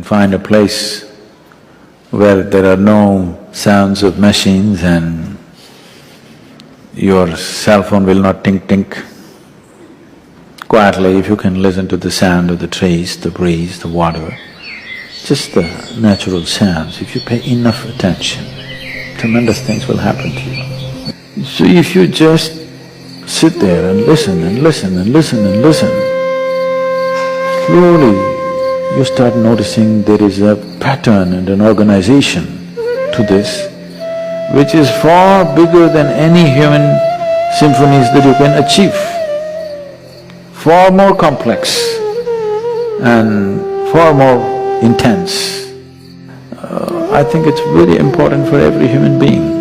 Find a place where there are no sounds of machines and your cell phone will not tink. Quietly, if you can listen to the sound of the trees, the breeze, the water, just the natural sounds, if you pay enough attention, tremendous things will happen to you. So if you just sit there and listen and listen and listen and listen, slowly you start noticing there is a pattern and an organization to this which is far bigger than any human symphonies that you can achieve, far more complex and far more intense. I think it's very important for every human being